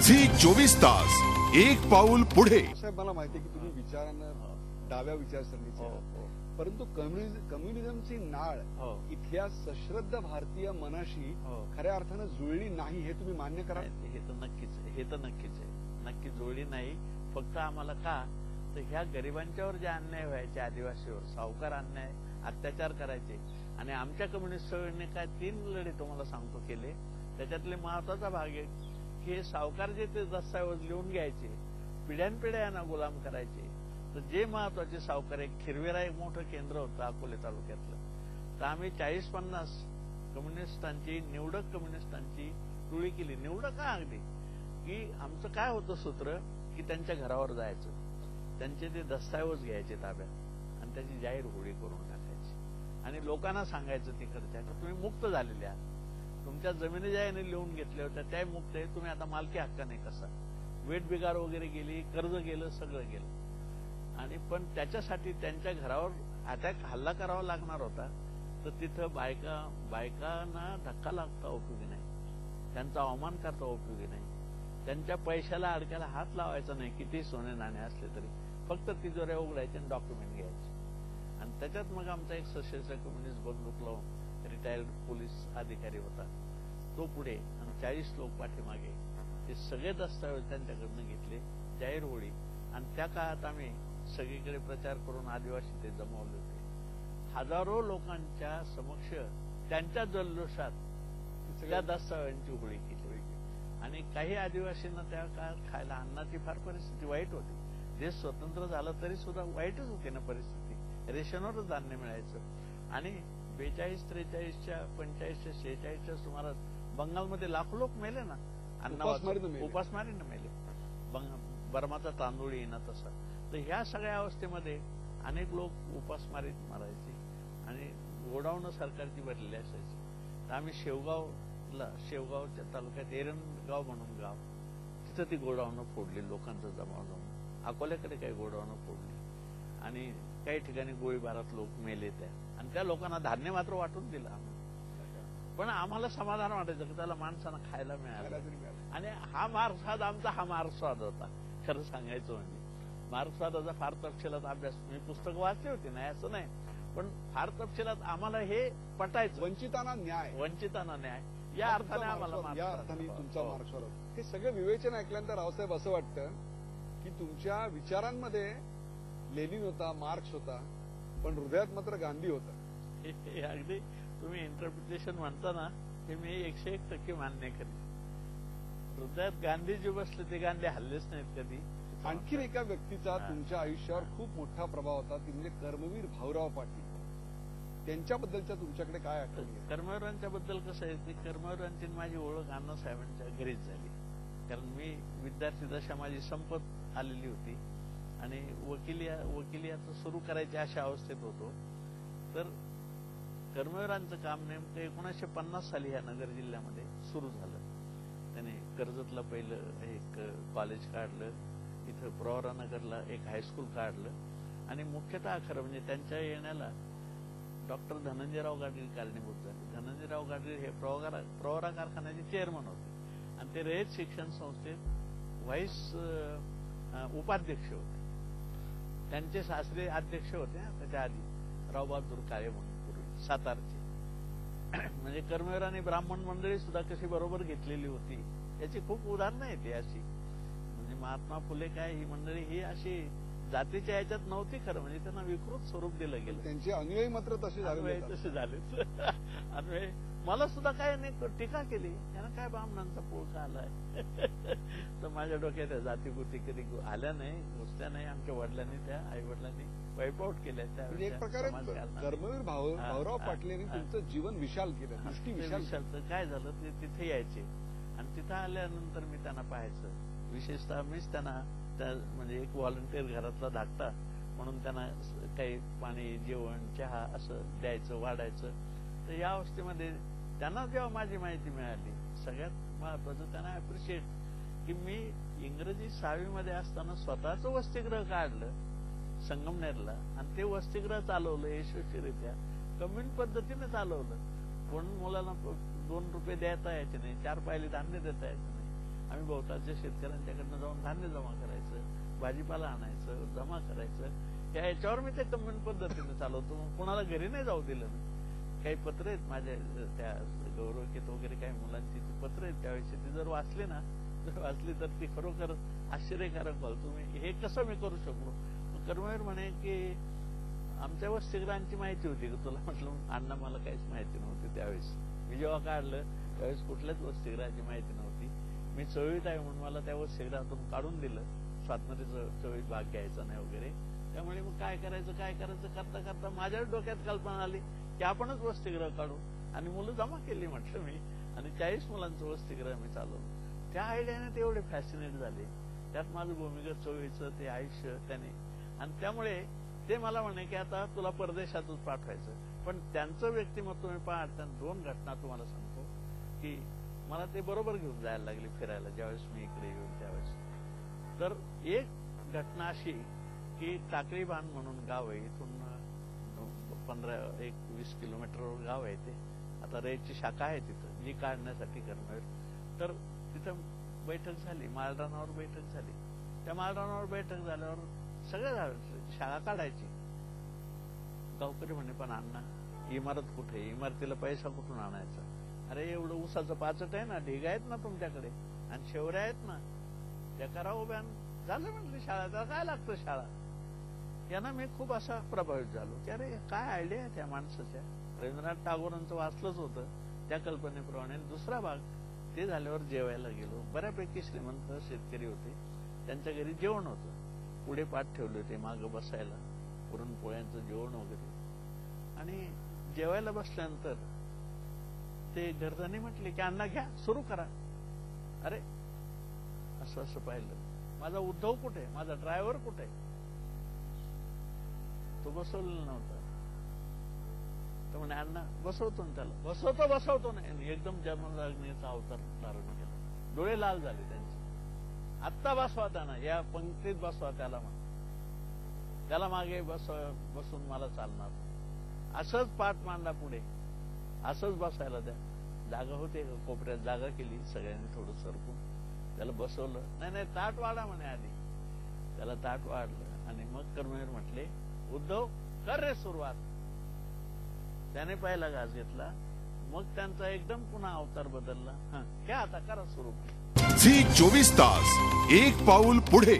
Zee 24 तास एक पाऊल पुढे. साहेब, मला माहिती आहे की तुम्ही विचारानं डाव्या विचारसरणीचे आहात, परंतु कम्युनिझमची नाळ इथल्या सश्रद्ध भारतीय मनाशी खऱ्या अर्थानं जुळली नाही, हे तुम्ही मान्य करा. हे तर नक्कीच आहे, नक्की जुळली नाही. फक्त आम्हाला का तर ह्या गरिबांच्यावर जे अन्याय व्हायचे, आदिवासीवर सावकार अन्याय अत्याचार करायचे, आणि आमच्या कम्युनिस्ट चळवळीने काय 3 लढे तुम्हाला सांगतो केले. त्याच्यातले महत्वाचा भाग आहे की हे सावकार जे ते दस्तऐवज लिहून घ्यायचे, पिढ्यानपिढ्या यांना गुलाम करायचे. तर जे महत्वाचे सावकार, एक खिरवेरा एक मोठं केंद्र होतं अकोले तालुक्यातलं, तर आम्ही 40-50 कम्युनिस्टांची, निवडक कम्युनिस्टांची टोळी केली. निवडक का अगदी की आमचं काय होतं सूत्र की त्यांच्या घरावर जायचं, त्यांचे ते दस्तऐवज घ्यायचे ताब्यात आणि त्याची जाहीर होळी करून टाकायची आणि लोकांना सांगायचं तिकडच्या की तुम्ही मुक्त झालेले आहात, तुमच्या जमिनी ज्या याने लिहून घेतल्या होत्या त्या मुक्त आहे, तुम्ही आता मालकी हक्काने कसा. वेट बिगार वगैरे गेली, कर्ज गेलं, सगळं गेलं. आणि पण त्याच्यासाठी त्यांच्या घरावर अटॅक हल्ला करावा लागणार होता, तर तिथं बायकांना धक्का लागता उपयोगी नाही, त्यांचा अवमान करता उपयोगी नाही, त्यांच्या पैशाला अडक्याला हात लावायचा नाही, किती सोने नाणे असले तरी. फक्त तिजोऱ्या उघडायचे आणि डॉक्युमेंट घ्यायचे. आणि त्याच्यात मग आमचा एक सशस्त्र कम्युनिस्ट बंदूक लावून रिटायर्ड पोलीस अधिकारी होता, तो पुढे आणि 40 लोक पाठीमागे, ते सगळे दस्तऐवज त्यांच्याकडनं घेतले, जाहीर होळी. आणि त्या काळात आम्ही सगळीकडे प्रचार करून आदिवासी ते जमवले होते. हजारो लोकांच्या समक्ष त्यांच्या जल्लोषात त्या दस्तऐवजांची होळी केली. आणि काही आदिवासींना त्या काळात खायला अन्नाची फार परिस्थिती वाईट होती. देश स्वतंत्र झालं तरी सुद्धा वाईटच होती ना परिस्थिती, रेशनवरच धान्य मिळायचं. आणि 42, 43, 45, 46 सुमारास बंगालमध्ये लाखो लोक मेले ना, उपासमारीनं मेले. बर्माचा तांदूळ येईना तसा. तर ह्या सगळ्या अवस्थेमध्ये अनेक लोक उपासमारीत मारायचे आणि गोडाऊन सरकारची भरलेली असायची. तर आम्ही शेवगावच्या तालुक्यात एरनगाव म्हणून गाव, तिथं ती गोडाऊन फोडली, लोकांचा जमाव जमून. अकोल्याकडे काही गोडाऊन फोडली आणि काही ठिकाणी गोळीबारात लोक मेले त्या, आणि त्या लोकांना धान्य मात्र वाटून दिलं आम्ही. पण आम्हाला समाधान वाटायचं की त्याला माणसांना खायला मिळालं. आणि हा मार्क्सवाद आमचा हा मार्क्सवाद होता खरं सांगायचं म्हणजे. मार्क्सवादाचा फार तपशिलात अभ्यास, मी पुस्तक वाचली होती, नाही असं नाही, पण फार तपशिलात आम्हाला हे पटायचं. वंचितांना न्याय या अर्थाने आम्हाला, या अर्थाने तुमचा मार्क्सवाद. हे सगळं विवेचन ऐकल्यानंतर रावसाहेब असं वाटतं की तुमच्या विचारांमध्ये लेनिन होता, मार्क्स होता, पण हृदयात मात्र गांधी होता. हे अगदी तुम्ही इंटरप्रिटेशन म्हणता ना, हे मी 101% मान्य करेन. हृदयात गांधीजी बसले, ते गांधी हल्लेच नाहीत कधी. आणखीन एका व्यक्तीचा तुमच्या आयुष्यावर खूप मोठा प्रभाव होता, ती म्हणजे कर्मवीर भाऊराव पाटील. त्यांच्याबद्दलच्या तुमच्याकडे काय आठवणी? कर्मवीरांच्या बद्दल कसं आहे, ती कर्मवीरांची माझी ओळख अण्णासाहेबांच्या घरीच झाली. कारण मी विद्यार्थी दशा माझी संपत आलेली होती आणि वकिली आता सुरू करायची अशा अवस्थेत होतो. तर कर्मवीरांचं काम नेमकं 1950 साली ह्या नगर जिल्ह्यामध्ये सुरू झालं. त्याने कर्जतला पहिलं एक कॉलेज काढलं, इथं प्रवरानगरला एक हायस्कूल काढलं, आणि मुख्यतः खरं म्हणजे त्यांच्या येण्याला डॉक्टर धनंजयराव गाडगीळ कारणीभूत झाले. धनंजयराव गाडगीळ हे प्रवरा कारखान्याचे चेअरमन होते आणि ते रयत शिक्षण संस्थेत व्हाईस उपाध्यक्ष होते. त्यांचे सासरे अध्यक्ष होते त्याच्या आधी, रावबहादूर काळे म्हणून पूर्वी सातारचे. म्हणजे कर्मवीरांनी ब्राह्मण मंडळी सुद्धा कशी बरोबर घेतलेली होती याची खूप उदाहरणं आहेत अशी. म्हणजे महात्मा फुले काय, ही मंडळी ही अशी जातीच्या याच्यात नव्हती खरं म्हणजे, त्यांना विकृत स्वरूप दिलं गेलं. त्यांचे अनुयायी मात्र तसे झाले. अनुयायी मला सुद्धा काय नाही टीका केली, त्यानं काय ब्राह्मणांचा पोळका आलाय. तर माझ्या डोक्यात त्या जातीगुती कधी आल्या नाही, घुसल्या नाही. आमच्या वडिलांनी, त्या आई वडिलांनी वाईपआउट केल्या. त्या एक प्रकारे कर्मवीर भाऊराव पाटलांनी तुमचं जीवन विशाल केलं, दृष्टी विशाल. तर काय झालं, ते तिथे यायचे आणि तिथं आल्यानंतर मी त्यांना पाहायचं. विशेषतः मीच त्यांना म्हणजे एक व्हॉलंटियर घरातला धाकटा म्हणून त्यांना काही पाणी, जेवण, चहा असं द्यायचं, वाढायचं. तर या अवस्थेमध्ये त्यांना जेव्हा माझी माहिती मिळाली, सगळ्यात महत्वाचं त्यांना अप्रिशिएट की मी इंग्रजी 6वी मध्ये असताना स्वतःच वसतिगृह काढलं संगमनेरला आणि ते वसतिगृह चालवलं यशस्वीरित्या, कम्युन पद्धतीने चालवलं. कोण मुलांना 2 रुपये देता यायचे नाही, 4 पायली धान्य देता यायचं नाही. आम्ही बहुतांश शेतकऱ्यांच्याकडनं जाऊन धान्य जमा करायचं, भाजीपाला आणायचं, जमा करायचं. याच्यावर मी ते कम्युन पद्धतीने चालवतो. मग कोणाला घरी नाही जाऊ दिलं मी. काही पत्र आहेत माझ्या त्या गौरवकीत वगैरे काही मुलांची पत्र आहेत त्यावेळेची, ती जर वाचली ना, वाचली तर ती खरोखर आश्चर्यकारक व्हाल तुम्ही. हे कसं मी करू शकलो? कर्मवीर म्हणे की आमच्या वसतिगृहांची माहिती होती का तुला? म्हटलं अण्णा मला काहीच माहिती नव्हती त्यावेळेस. मी जेव्हा काढलं त्यावेळेस कुठल्याच वसतिगृहाची माहिती नव्हती. मी चळवळीत आहे म्हणून मला त्या वसतिगृहातून काढून दिलं. स्वातंत्र्य चळवळीत भाग घ्यायचा नाही वगैरे. त्यामुळे मग काय करायचं करता करता माझ्या डोक्यात कल्पना आली की आपणच वसतिगृह काढू आणि मुलं जमा केली म्हटलं मी. आणि 40 मुलांचं वसतिगृह मी चालवलं. त्या आयडियाने ते एवढे फॅसिनेट झाले. त्यात माझं भूमिगत चळवळीचं ते आयुष्य त्याने. आणि त्यामुळे ते मला म्हणे की आता तुला परदेशातच पाठवायचं. पण त्यांचं व्यक्तिमत्व मी पाहता 2 घटना तुम्हाला सांगतो की मला ते बरोबर घेऊन जायला लागले फिरायला ज्यावेळेस मी इकडे येऊन त्यावेळेस. तर एक घटना अशी की टाकळी बांध म्हणून गाव आहे, इथून 15-20 किलोमीटरवर गाव आहे ते. आता रेची शाखा आहे तिथं जी काढण्यासाठी करणार. तर तिथं बैठक झाली, माळरानावर बैठक झाली. त्या माळरानावर बैठक झाल्यावर सगळ्या शाळा काढायची. गावकरी म्हणे पण अण्णा इमारत कुठे, इमारतीला पैसा कुठून आणायचा? अरे एवढं ऊसाचं पाचट आहे ना, ढिगा आहेत ना तुमच्याकडे आणि शेवऱ्या आहेत ना, त्या करा उभ्या. झालं म्हटलं शाळा, त्याला काय लागतं शाळा? यांना मी खूप असा प्रभावित झालो की अरे काय आयडिया आहे त्या माणसाच्या. रवींद्रनाथ टागोरांचं वाचलंच होतं त्या कल्पनेप्रमाणे. दुसरा भाग ते झाल्यावर जेवायला गेलो. बऱ्यापैकी श्रीमंत शेतकरी होते, त्यांच्या घरी जेवण होतं. पुढे पाठ ठेवले होते मागं बसायला, पुरणपोळ्यांचं जेवण वगैरे. आणि जेवायला बसल्यानंतर ते घरधनी म्हटले की अण्णा घ्या सुरू करा. अरे असं पाहिलं, माझा उद्धव कुठे, माझा ड्रायव्हर कुठे? तो बसवलेला नव्हता. तर म्हणे अण्णा बसवतो ना त्याला. बसवतो नाही. एकदम जन्मदाग्नीचा अवतार धारण केला. डोळे लाल झाले त्यांचे. आत्ता बसवा त्यांना, या पंक्तीत बसवा त्याला म्हणा, त्याला मागे बसून मला चालणार. असंच पाठ मांडला पुढे, असंच बसायला द्या. जागा होते कोपऱ्यात, जागा केली सगळ्यांनी थोडं सरकून. त्याला बसवलं. नाही ताट वाढा म्हणे आधी. त्याला ताट वाढलं आणि मग कर्मवीर म्हटले उद्धव कर रे सुरुवात. त्याने पहिला घास घेतला. मग त्यांचा एकदम पुन्हा अवतार बदलला. घ्या आता करा सुरू. झी 24 तास एक पाऊल पुढे.